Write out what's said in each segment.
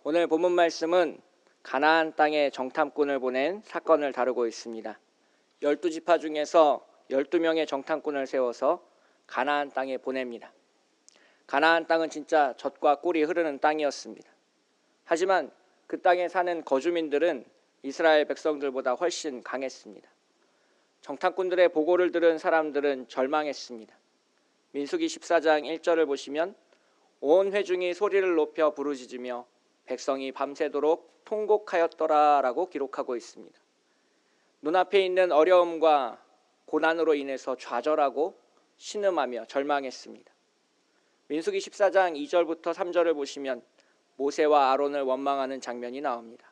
오늘 본문 말씀은 가나안 땅에 정탐꾼을 보낸 사건을 다루고 있습니다. 12지파 중에서 12명의 정탐꾼을 세워서 가나안 땅에 보냅니다. 가나안 땅은 진짜 젖과 꿀이 흐르는 땅이었습니다. 하지만 그 땅에 사는 거주민들은 이스라엘 백성들보다 훨씬 강했습니다. 정탐꾼들의 보고를 들은 사람들은 절망했습니다. 민수기 14장 1절을 보시면 온 회중이 소리를 높여 부르짖으며 백성이 밤새도록 통곡하였더라 라고 기록하고 있습니다. 눈앞에 있는 어려움과 고난으로 인해서 좌절하고 신음하며 절망했습니다. 민수기 14장 2절부터 3절을 보시면 모세와 아론을 원망하는 장면이 나옵니다.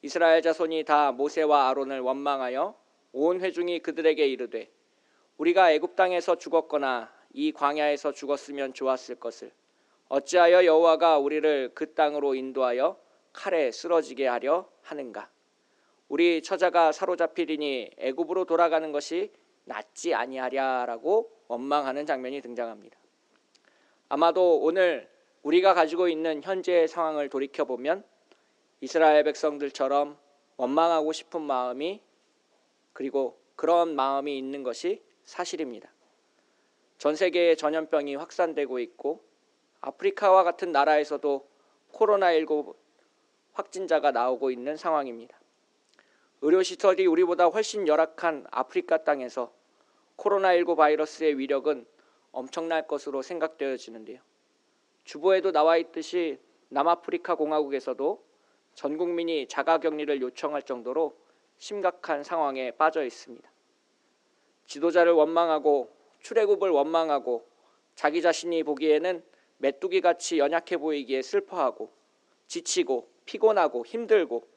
이스라엘 자손이 다 모세와 아론을 원망하여 온 회중이 그들에게 이르되 우리가 애굽 땅에서 죽었거나 이 광야에서 죽었으면 좋았을 것을 어찌하여 여호와가 우리를 그 땅으로 인도하여 칼에 쓰러지게 하려 하는가? 우리 처자가 사로잡히리니 애굽으로 돌아가는 것이 낫지 아니하랴라고 원망하는 장면이 등장합니다. 아마도 오늘 우리가 가지고 있는 현재의 상황을 돌이켜보면 이스라엘 백성들처럼 원망하고 싶은 마음이 그리고 그런 마음이 있는 것이 사실입니다. 전 세계에 전염병이 확산되고 있고 아프리카와 같은 나라에서도 코로나19 확진자가 나오고 있는 상황입니다. 의료시설이 우리보다 훨씬 열악한 아프리카 땅에서 코로나19 바이러스의 위력은 엄청날 것으로 생각되어지는데요. 주보에도 나와 있듯이 남아프리카 공화국에서도 전 국민이 자가격리를 요청할 정도로 심각한 상황에 빠져 있습니다. 지도자를 원망하고 출애굽을 원망하고 자기 자신이 보기에는 메뚜기같이 연약해 보이기에 슬퍼하고 지치고 피곤하고 힘들고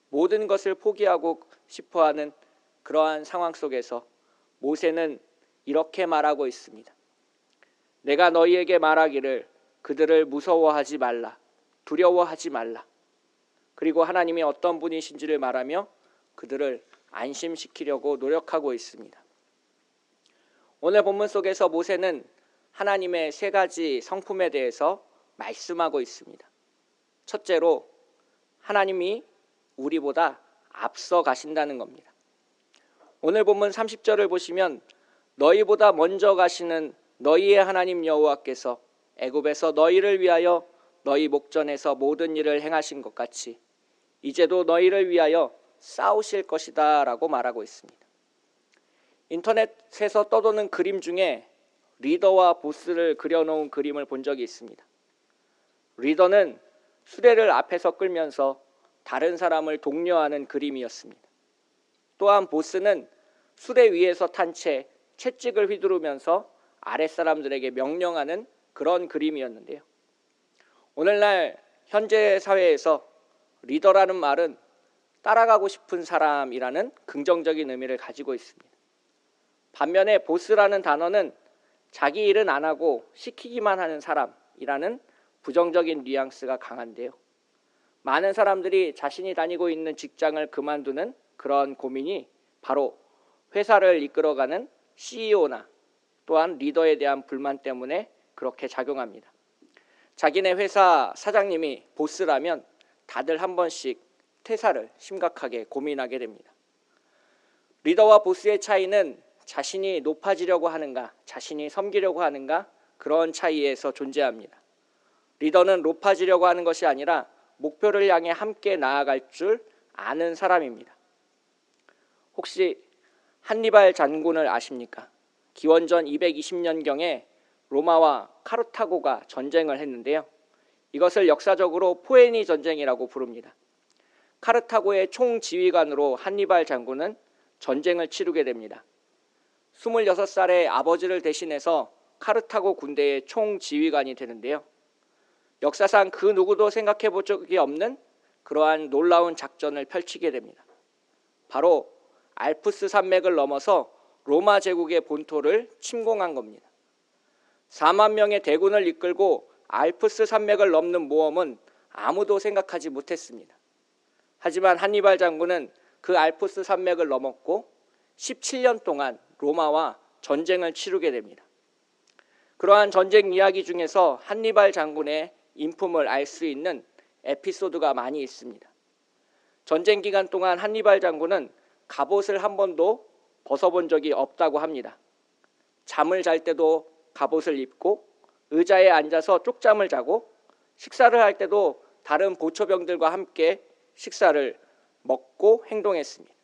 모든 것을 포기하고 싶어하는 그러한 상황 속에서 모세는 이렇게 말하고 있습니다. 내가 너희에게 말하기를 그들을 무서워하지 말라, 두려워하지 말라. 그리고 하나님이 어떤 분이신지를 말하며 그들을 안심시키려고 노력하고 있습니다. 오늘 본문 속에서 모세는 하나님의 세 가지 성품에 대해서 말씀하고 있습니다. 첫째로 하나님이 우리보다 앞서 가신다는 겁니다. 오늘 본문 30절을 보시면 너희보다 먼저 가시는 너희의 하나님 여호와께서 애굽에서 너희를 위하여 너희 목전에서 모든 일을 행하신 것 같이 이제도 너희를 위하여 싸우실 것이다 라고 말하고 있습니다. 인터넷에서 떠도는 그림 중에 리더와 보스를 그려놓은 그림을 본 적이 있습니다. 리더는 수레를 앞에서 끌면서 다른 사람을 독려하는 그림이었습니다. 또한 보스는 수레 위에서 탄 채 채찍을 휘두르면서 아랫사람들에게 명령하는 그런 그림이었는데요. 오늘날 현재 사회에서 리더라는 말은 따라가고 싶은 사람이라는 긍정적인 의미를 가지고 있습니다. 반면에 보스라는 단어는 자기 일은 안 하고 시키기만 하는 사람이라는 부정적인 뉘앙스가 강한데요. 많은 사람들이 자신이 다니고 있는 직장을 그만두는 그런 고민이 바로 회사를 이끌어가는 CEO나 또한 리더에 대한 불만 때문에 그렇게 작용합니다. 자기네 회사 사장님이 보스라면 다들 한 번씩 퇴사를 심각하게 고민하게 됩니다. 리더와 보스의 차이는 자신이 높아지려고 하는가, 자신이 섬기려고 하는가 그런 차이에서 존재합니다. 리더는 높아지려고 하는 것이 아니라 목표를 향해 함께 나아갈 줄 아는 사람입니다. 혹시 한니발 장군을 아십니까? 기원전 220년경에 로마와 카르타고가 전쟁을 했는데요. 이것을 역사적으로 포에니 전쟁이라고 부릅니다. 카르타고의 총지휘관으로 한니발 장군은 전쟁을 치르게 됩니다. 26살의 아버지를 대신해서 카르타고 군대의 총지휘관이 되는데요. 역사상 그 누구도 생각해 본 적이 없는 그러한 놀라운 작전을 펼치게 됩니다. 바로 알프스 산맥을 넘어서 로마 제국의 본토를 침공한 겁니다. 4만 명의 대군을 이끌고 알프스 산맥을 넘는 모험은 아무도 생각하지 못했습니다. 하지만 한니발 장군은 그 알프스 산맥을 넘었고 17년 동안 로마와 전쟁을 치르게 됩니다. 그러한 전쟁 이야기 중에서 한니발 장군의 인품을 알 수 있는 에피소드가 많이 있습니다. 전쟁 기간 동안 한니발 장군은 갑옷을 한 번도 벗어본 적이 없다고 합니다. 잠을 잘 때도 갑옷을 입고 의자에 앉아서 쪽잠을 자고 식사를 할 때도 다른 보초병들과 함께 식사를 먹고 행동했습니다.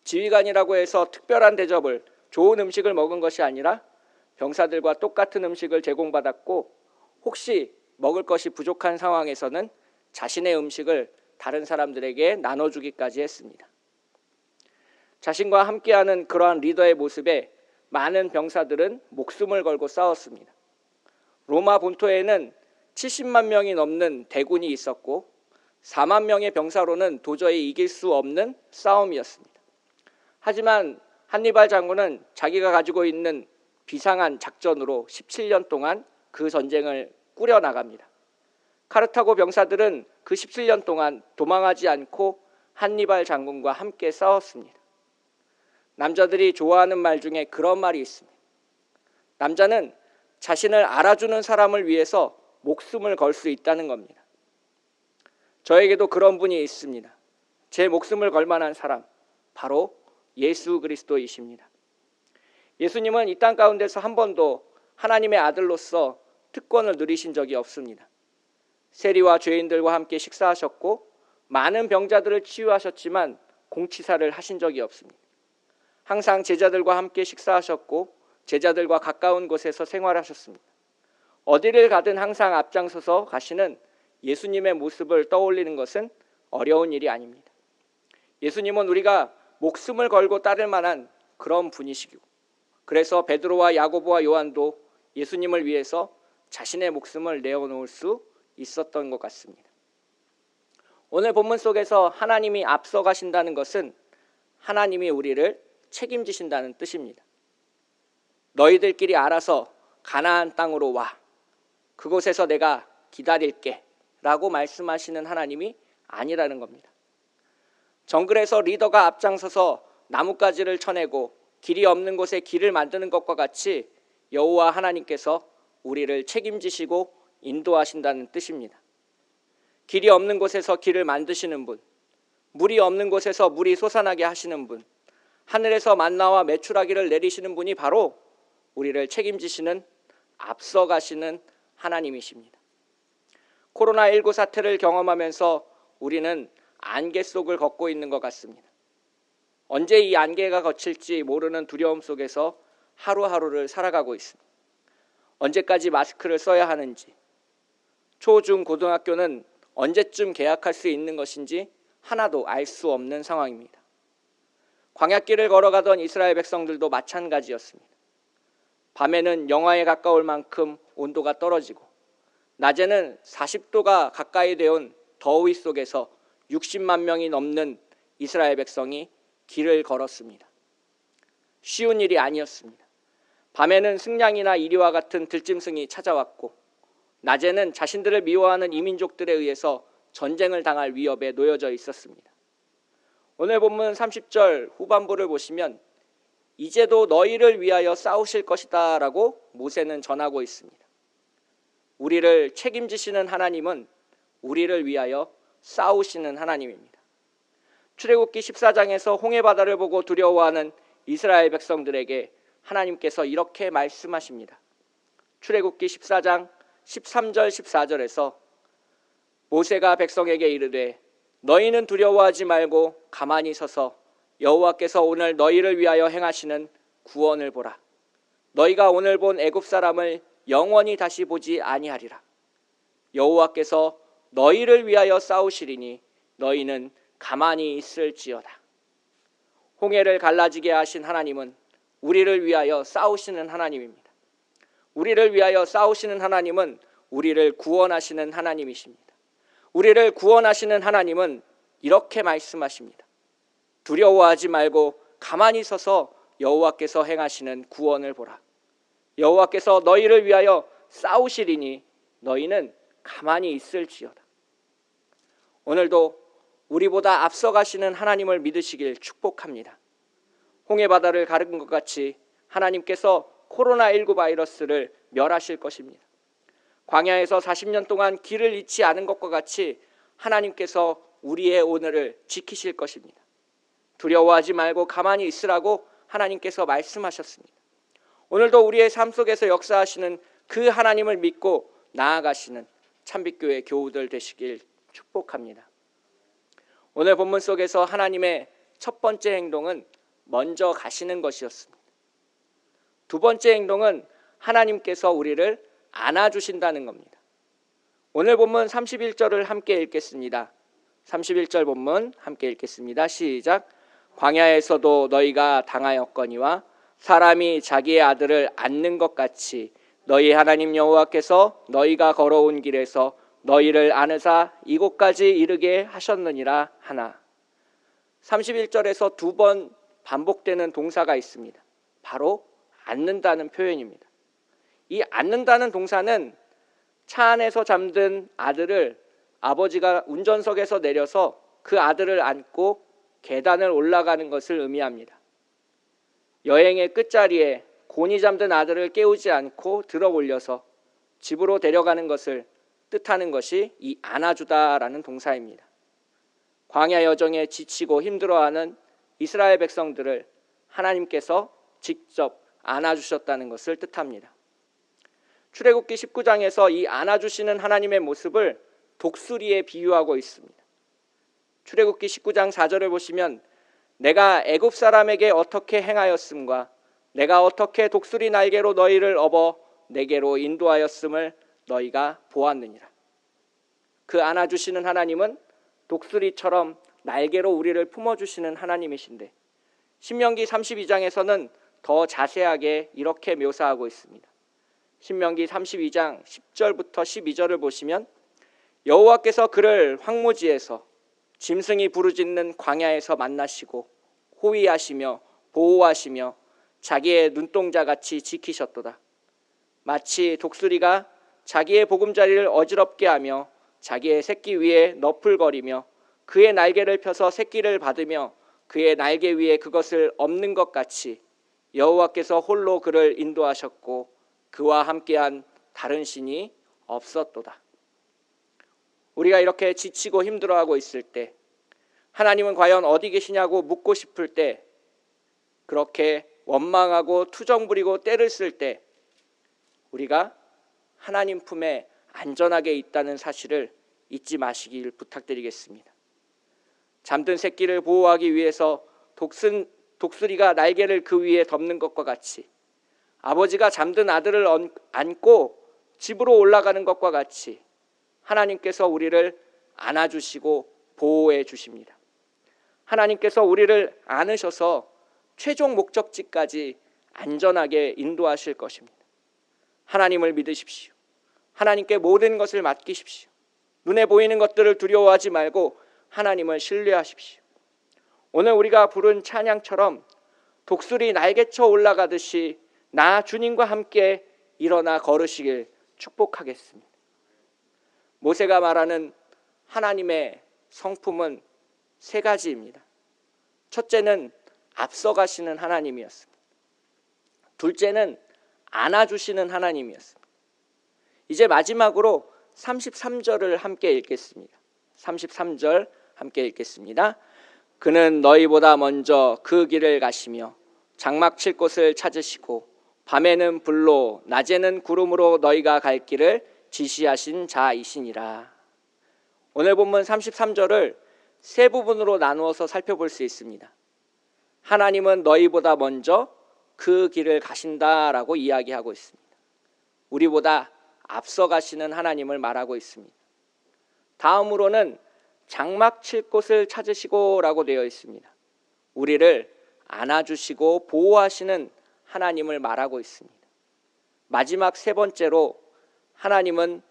지휘관이라고 해서 특별한 대접을, 좋은 음식을 먹은 것이 아니라 병사들과 똑같은 음식을 제공받았고, 혹시 먹을 것이 부족한 상황에서는 자신의 음식을 다른 사람들에게 나눠주기까지 했습니다. 자신과 함께하는 그러한 리더의 모습에 많은 병사들은 목숨을 걸고 싸웠습니다. 로마 본토에는 70만 명이 넘는 대군이 있었고 4만 명의 병사로는 도저히 이길 수 없는 싸움이었습니다. 하지만 한니발 장군은 자기가 가지고 있는 비상한 작전으로 17년 동안 그 전쟁을 꾸려나갑니다. 카르타고 병사들은 그 17년 동안 도망하지 않고 한니발 장군과 함께 싸웠습니다. 남자들이 좋아하는 말 중에 그런 말이 있습니다. 남자는 자신을 알아주는 사람을 위해서 목숨을 걸 수 있다는 겁니다. 저에게도 그런 분이 있습니다. 제 목숨을 걸 만한 사람, 바로 예수 그리스도이십니다. 예수님은 이 땅 가운데서 한 번도 하나님의 아들로서 특권을 누리신 적이 없습니다. 세리와 죄인들과 함께 식사하셨고 많은 병자들을 치유하셨지만 공치사를 하신 적이 없습니다. 항상 제자들과 함께 식사하셨고 제자들과 가까운 곳에서 생활하셨습니다. 어디를 가든 항상 앞장서서 가시는 예수님의 모습을 떠올리는 것은 어려운 일이 아닙니다. 예수님은 우리가 목숨을 걸고 따를 만한 그런 분이시고, 그래서 베드로와 야고보와 요한도 예수님을 위해서 자신의 목숨을 내어놓을 수 있었던 것 같습니다. 오늘 본문 속에서 하나님이 앞서가신다는 것은 하나님이 우리를 책임지신다는 뜻입니다. 너희들끼리 알아서 가나안 땅으로 와. 그곳에서 내가 기다릴게 라고 말씀하시는 하나님이 아니라는 겁니다. 정글에서 리더가 앞장서서 나뭇가지를 쳐내고 길이 없는 곳에 길을 만드는 것과 같이 여호와 하나님께서 우리를 책임지시고 인도하신다는 뜻입니다. 길이 없는 곳에서 길을 만드시는 분, 물이 없는 곳에서 물이 솟아나게 하시는 분, 하늘에서 만나와 메추라기를 내리시는 분이 바로 우리를 책임지시는, 앞서가시는 하나님이십니다. 코로나19 사태를 경험하면서 우리는 안개 속을 걷고 있는 것 같습니다. 언제 이 안개가 걷힐지 모르는 두려움 속에서 하루하루를 살아가고 있습니다. 언제까지 마스크를 써야 하는지, 초, 중, 고등학교는 언제쯤 개학할 수 있는 것인지 하나도 알 수 없는 상황입니다. 광야길을 걸어가던 이스라엘 백성들도 마찬가지였습니다. 밤에는 영하에 가까울 만큼 온도가 떨어지고 낮에는 40도가 가까이 되온 더위 속에서 60만 명이 넘는 이스라엘 백성이 길을 걸었습니다. 쉬운 일이 아니었습니다. 밤에는 승냥이나 이리와 같은 들짐승이 찾아왔고 낮에는 자신들을 미워하는 이민족들에 의해서 전쟁을 당할 위협에 놓여져 있었습니다. 오늘 본문 30절 후반부를 보시면 이제도 너희를 위하여 싸우실 것이다 라고 모세는 전하고 있습니다. 우리를 책임지시는 하나님은 우리를 위하여 싸우시는 하나님입니다. 출애굽기 14장에서 홍해바다를 보고 두려워하는 이스라엘 백성들에게 하나님께서 이렇게 말씀하십니다. 출애굽기 14장 13절 14절에서 모세가 백성에게 이르되 너희는 두려워하지 말고 가만히 서서 여호와께서 오늘 너희를 위하여 행하시는 구원을 보라. 너희가 오늘 본 애굽 사람을 영원히 다시 보지 아니하리라. 여호와께서 너희를 위하여 싸우시리니 너희는 가만히 있을지어다. 홍해를 갈라지게 하신 하나님은 우리를 위하여 싸우시는 하나님입니다. 우리를 위하여 싸우시는 하나님은 우리를 구원하시는 하나님이십니다. 우리를 구원하시는 하나님은 이렇게 말씀하십니다. 두려워하지 말고 가만히 서서 여호와께서 행하시는 구원을 보라. 여호와께서 너희를 위하여 싸우시리니 너희는 가만히 있을지어다. 오늘도 우리보다 앞서가시는 하나님을 믿으시길 축복합니다. 홍해바다를 가른 것 같이 하나님께서 코로나19 바이러스를 멸하실 것입니다. 광야에서 40년 동안 길을 잃지 않은 것과 같이 하나님께서 우리의 오늘을 지키실 것입니다. 두려워하지 말고 가만히 있으라고 하나님께서 말씀하셨습니다. 오늘도 우리의 삶 속에서 역사하시는 그 하나님을 믿고 나아가시는 참빛교회 교우들 되시길 축복합니다. 오늘 본문 속에서 하나님의 첫 번째 행동은 먼저 가시는 것이었습니다. 두 번째 행동은 하나님께서 우리를 안아주신다는 겁니다. 오늘 본문 31절을 함께 읽겠습니다. 31절 본문 함께 읽겠습니다. 시작. 광야에서도 너희가 당하였거니와 사람이 자기의 아들을 안는 것 같이 너희 하나님 여호와께서 너희가 걸어온 길에서 너희를 안으사 이곳까지 이르게 하셨느니라 하나. 31절에서 두 번 반복되는 동사가 있습니다. 바로 안는다는 표현입니다. 이 안는다는 동사는 차 안에서 잠든 아들을 아버지가 운전석에서 내려서 그 아들을 안고 계단을 올라가는 것을 의미합니다. 여행의 끝자리에 곤히 잠든 아들을 깨우지 않고 들어 올려서 집으로 데려가는 것을 뜻하는 것이 이 안아주다라는 동사입니다. 광야 여정에 지치고 힘들어하는 이스라엘 백성들을 하나님께서 직접 안아주셨다는 것을 뜻합니다. 출애굽기 19장에서 이 안아주시는 하나님의 모습을 독수리에 비유하고 있습니다. 출애굽기 19장 4절을 보시면 내가 애굽 사람에게 어떻게 행하였음과 내가 어떻게 독수리 날개로 너희를 업어 내게로 인도하였음을 너희가 보았느니라. 그 안아주시는 하나님은 독수리처럼 날개로 우리를 품어주시는 하나님이신데 신명기 32장에서는 더 자세하게 이렇게 묘사하고 있습니다. 신명기 32장 10절부터 12절을 보시면 여호와께서 그를 황무지에서 짐승이 부르짖는 광야에서 만나시고 호위하시며 보호하시며 자기의 눈동자같이 지키셨도다. 마치 독수리가 자기의 보금자리를 어지럽게 하며 자기의 새끼 위에 너풀거리며 그의 날개를 펴서 새끼를 받으며 그의 날개 위에 그것을 엎는 것 같이 여호와께서 홀로 그를 인도하셨고 그와 함께한 다른 신이 없었도다. 우리가 이렇게 지치고 힘들어하고 있을 때 하나님은 과연 어디 계시냐고 묻고 싶을 때 그렇게 원망하고 투정 부리고 떼를 쓸 때 우리가 하나님 품에 안전하게 있다는 사실을 잊지 마시길 부탁드리겠습니다. 잠든 새끼를 보호하기 위해서 독수리가 날개를 그 위에 덮는 것과 같이 아버지가 잠든 아들을 안고 집으로 올라가는 것과 같이 하나님께서 우리를 안아주시고 보호해 주십니다. 하나님께서 우리를 안으셔서 최종 목적지까지 안전하게 인도하실 것입니다. 하나님을 믿으십시오. 하나님께 모든 것을 맡기십시오. 눈에 보이는 것들을 두려워하지 말고 하나님을 신뢰하십시오. 오늘 우리가 부른 찬양처럼 독수리 날개쳐 올라가듯이 나 주님과 함께 일어나 걸으시길 축복하겠습니다. 모세가 말하는 하나님의 성품은 세 가지입니다. 첫째는 앞서가시는 하나님이었습니다. 둘째는 안아주시는 하나님이었습니다. 이제 마지막으로 33절을 함께 읽겠습니다. 33절 함께 읽겠습니다. 그는 너희보다 먼저 그 길을 가시며 장막 칠 곳을 찾으시고 밤에는 불로 낮에는 구름으로 너희가 갈 길을 지시하신 자이시니라. 오늘 본문 33절을 세 부분으로 나누어서 살펴볼 수 있습니다. 하나님은 너희보다 먼저 그 길을 가신다라고 이야기하고 있습니다. 우리보다 앞서 가시는 하나님을 말하고 있습니다. 다음으로는 장막 칠 곳을 찾으시고라고 되어 있습니다. 우리를 안아주시고 보호하시는 하나님을 말하고 있습니다. 마지막 세 번째로 하나님은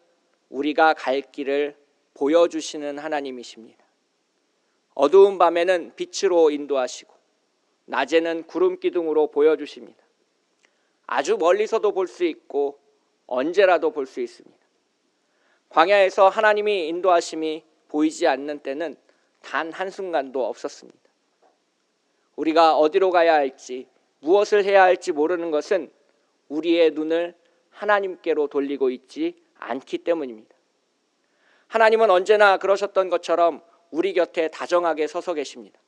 우리가 갈 길을 보여주시는 하나님이십니다. 어두운 밤에는 빛으로 인도하시고 낮에는 구름 기둥으로 보여주십니다. 아주 멀리서도 볼 수 있고 언제라도 볼 수 있습니다. 광야에서 하나님이 인도하심이 보이지 않는 때는 단 한순간도 없었습니다. 우리가 어디로 가야 할지 무엇을 해야 할지 모르는 것은 우리의 눈을 하나님께로 돌리고 있지 않기 때문입니다. 하나님은 언제나 그러셨던 것처럼 우리 곁에 다정하게 서서 계십니다.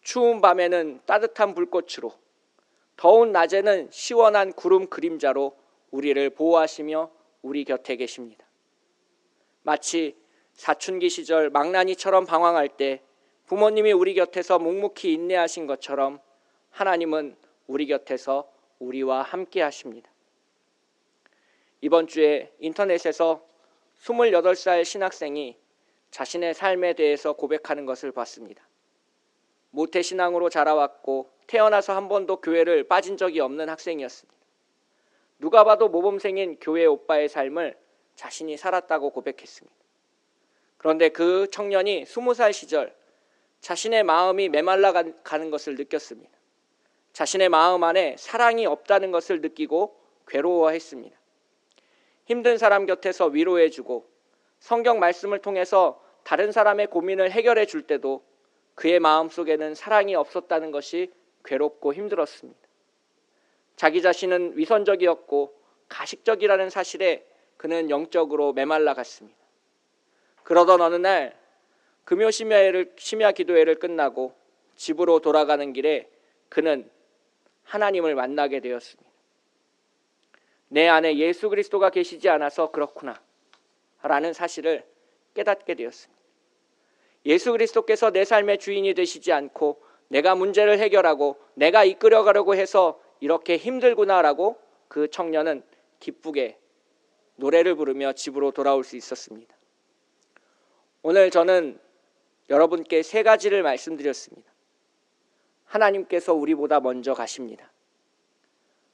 추운 밤에는 따뜻한 불꽃으로, 더운 낮에는 시원한 구름 그림자로 우리를 보호하시며 우리 곁에 계십니다. 마치 사춘기 시절 망나니처럼 방황할 때 부모님이 우리 곁에서 묵묵히 인내하신 것처럼 하나님은 우리 곁에서 우리와 함께 하십니다. 이번 주에 인터넷에서 28살 신학생이 자신의 삶에 대해서 고백하는 것을 봤습니다. 모태신앙으로 자라왔고 태어나서 한 번도 교회를 빠진 적이 없는 학생이었습니다. 누가 봐도 모범생인 교회 오빠의 삶을 자신이 살았다고 고백했습니다. 그런데 그 청년이 20살 시절 자신의 마음이 메말라 가는 것을 느꼈습니다. 자신의 마음 안에 사랑이 없다는 것을 느끼고 괴로워했습니다. 힘든 사람 곁에서 위로해주고 성경 말씀을 통해서 다른 사람의 고민을 해결해 줄 때도 그의 마음속에는 사랑이 없었다는 것이 괴롭고 힘들었습니다. 자기 자신은 위선적이었고 가식적이라는 사실에 그는 영적으로 메말라 갔습니다. 그러던 어느 날 금요 심야 기도회를 끝나고 집으로 돌아가는 길에 그는 하나님을 만나게 되었습니다. 내 안에 예수 그리스도가 계시지 않아서 그렇구나 라는 사실을 깨닫게 되었습니다. 예수 그리스도께서 내 삶의 주인이 되시지 않고 내가 문제를 해결하고 내가 이끌어가려고 해서 이렇게 힘들구나라고 그 청년은 기쁘게 노래를 부르며 집으로 돌아올 수 있었습니다. 오늘 저는 여러분께 3가지를 말씀드렸습니다. 하나님께서 우리보다 먼저 가십니다.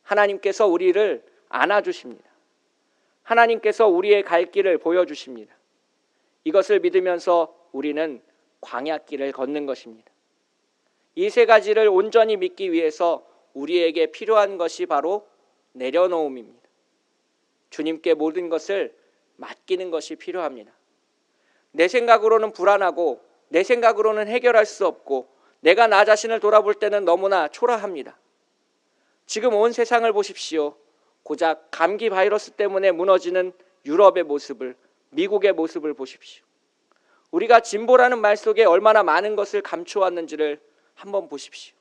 하나님께서 우리를 안아주십니다. 하나님께서 우리의 갈 길을 보여주십니다. 이것을 믿으면서 우리는 광야길을 걷는 것입니다. 이 3가지를 온전히 믿기 위해서 우리에게 필요한 것이 바로 내려놓음입니다. 주님께 모든 것을 맡기는 것이 필요합니다. 내 생각으로는 불안하고 내 생각으로는 해결할 수 없고 내가 나 자신을 돌아볼 때는 너무나 초라합니다. 지금 온 세상을 보십시오. 고작 감기 바이러스 때문에 무너지는 유럽의 모습을, 미국의 모습을 보십시오. 우리가 진보라는 말 속에 얼마나 많은 것을 감추었는지를 한번 보십시오.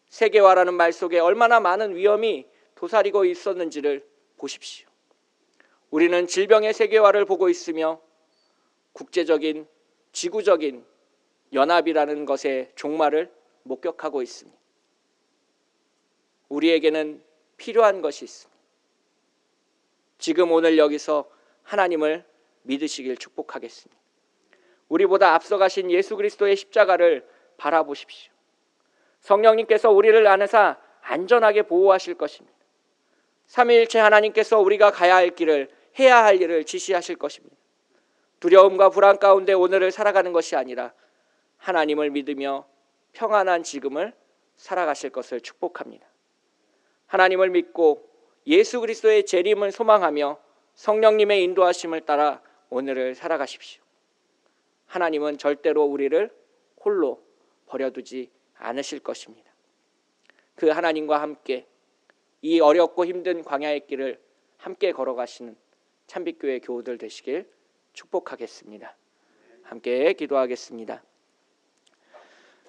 세계화라는 말 속에 얼마나 많은 위험이 도사리고 있었는지를 보십시오. 우리는 질병의 세계화를 보고 있으며 국제적인, 지구적인 연합이라는 것의 종말을 목격하고 있습니다. 우리에게는 필요한 것이 있습니다. 지금 오늘 여기서 하나님을 믿으시길 축복하겠습니다. 우리보다 앞서가신 예수 그리스도의 십자가를 바라보십시오. 성령님께서 우리를 안에서 안전하게 보호하실 것입니다. 삼위일체 하나님께서 우리가 가야 할 길을, 해야 할 일을 지시하실 것입니다. 두려움과 불안 가운데 오늘을 살아가는 것이 아니라 하나님을 믿으며 평안한 지금을 살아가실 것을 축복합니다. 하나님을 믿고 예수 그리스도의 재림을 소망하며 성령님의 인도하심을 따라 오늘을 살아가십시오. 하나님은 절대로 우리를 홀로 버려두지 않으실 것입니다. 그 하나님과 함께 이 어렵고 힘든 광야의 길을 함께 걸어가시는 참빛교회 교우들 되시길 축복하겠습니다. 함께 기도하겠습니다.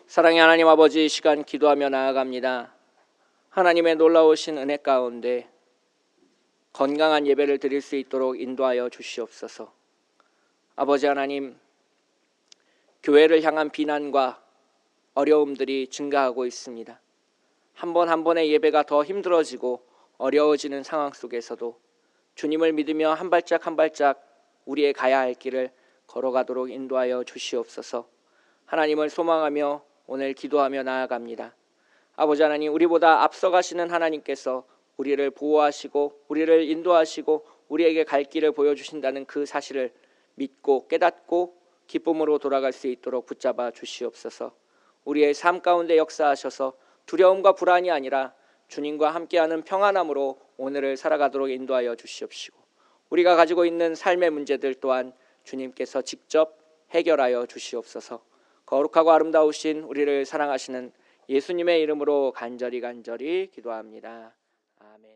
사랑의 하나님 아버지, 이 시간 기도하며 나아갑니다. 하나님의 놀라우신 은혜 가운데 건강한 예배를 드릴 수 있도록 인도하여 주시옵소서. 아버지 하나님, 교회를 향한 비난과 어려움들이 증가하고 있습니다. 한 번 한 번의 예배가 더 힘들어지고 어려워지는 상황 속에서도 주님을 믿으며 한 발짝 한 발짝 우리의 가야 할 길을 걸어가도록 인도하여 주시옵소서. 하나님을 소망하며 오늘 기도하며 나아갑니다. 아버지 하나님, 우리보다 앞서가시는 하나님께서 우리를 보호하시고 우리를 인도하시고 우리에게 갈 길을 보여주신다는 그 사실을 믿고 깨닫고 기쁨으로 돌아갈 수 있도록 붙잡아 주시옵소서. 우리의 삶 가운데 역사하셔서 두려움과 불안이 아니라 주님과 함께하는 평안함으로 오늘을 살아가도록 인도하여 주시옵시고, 우리가 가지고 있는 삶의 문제들 또한 주님께서 직접 해결하여 주시옵소서. 거룩하고 아름다우신 우리를 사랑하시는 예수님의 이름으로 간절히 기도합니다. 아멘.